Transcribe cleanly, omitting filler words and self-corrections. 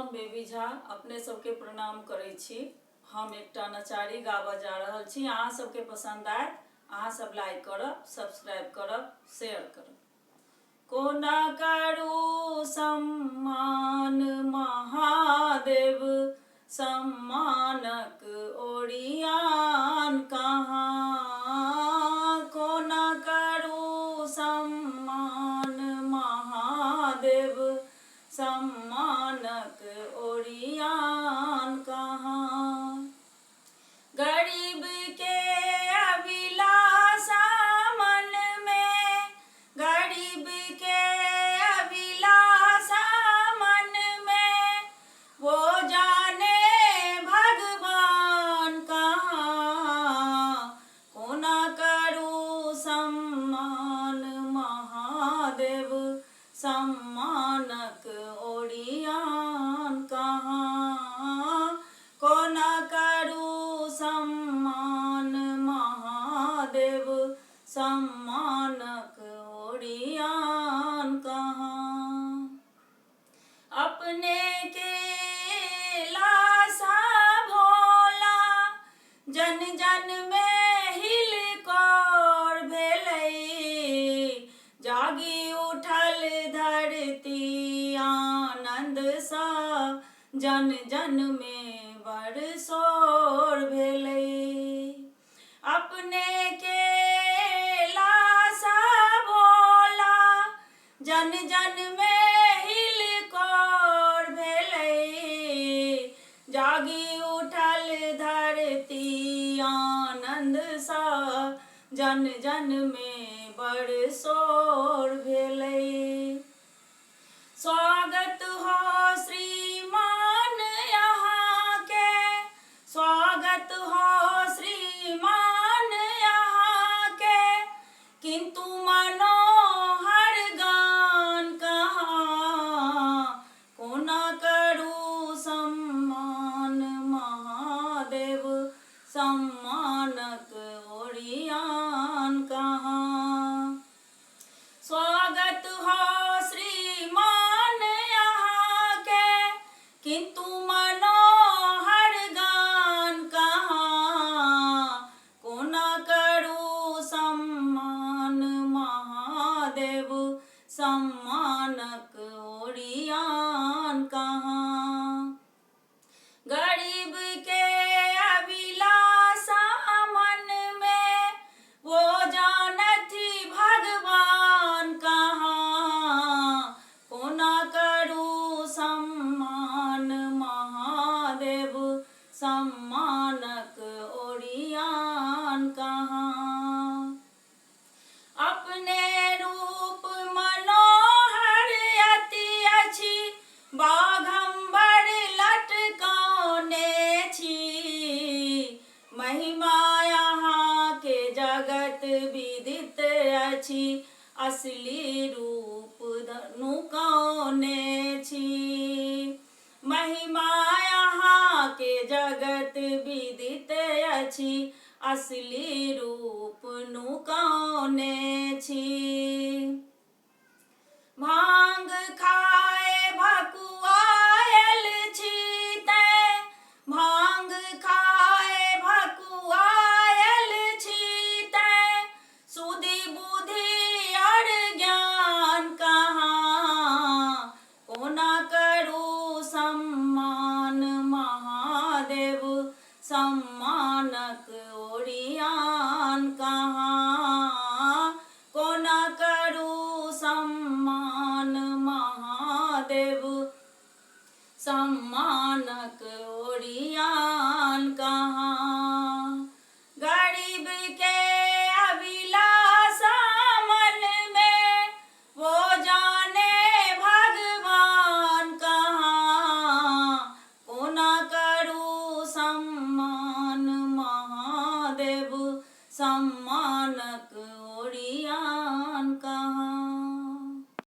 हम बेबी झा अपने सबके प्रणाम करै छी। हम एकटा नचारी गाबऽ जा रहल छी। अहाँ सबके पसंद आए अहाँ सब लाइक करब, सब्सक्राइब करब, शेयर करब। कोना करू सम्मान महादेव, सम्मानक ओरियान कहाँ। कोना करू सम्मान महादेव, सम्मानक ओरियान कहाँ। गरीब के अभिलाषा मन में, गरीब के अभिलाषा मन में, वो जाने भगवान कहाँ। कोना करू सम्मान महादेव, सम्मानक ओरियान कहाँ। कोना करू सम्मान महादेव, सम्मानक ओरियान कहाँ। अपने के लाशा भोला, जन जन में हिलकोर भेलै। जागी उठल धरती आनंद सा, जन जन में बड़ शोर भेलै। अपने के लाशा भोला, जन जन में हिलकोर भेलै। जागी उठल धरती आनंद सा, जन जन में बड़ शोर भेलै। स्वागत हो श्रीमान यहाँ के, स्वागत हो श्रीमान यहाँ के, किंतु मनोहर गान कहाँ। कोना करू सम्मान महादेव, सम्मानक ओरियान कहाँ। स्वागत हो श्रीमान यहाँ के, किंतु मनोहर गान कहाँ। कोना करू सम्मान महादेव, सम्मानक ओरियान कहाँ। गरीब के अभिलाषा मन में, वो जानथि भगवान कहाँ। कोना करू सम्मान महादेव, सम्मानक ओरियान कहाँ। अपने रूप मनोहर अति अछि, बाघम्बर लटकौने छी। महिमा यहाँ के जगत विदित अछि, असली रूप नुकौने छी। महिमा यहाँ के जगत विदित अछि, असली रूप नुकौने छी। भांग खाए भकुआयल छी तैं, भांग खाए भकुआयल छी तैं, सुधि बुद्धि और ज्ञान कहाँ। कोना करू सम्मान महादेव, सम्मानक ओरियान कहाँ। कोना करू सम्मान महादेव, सम्मान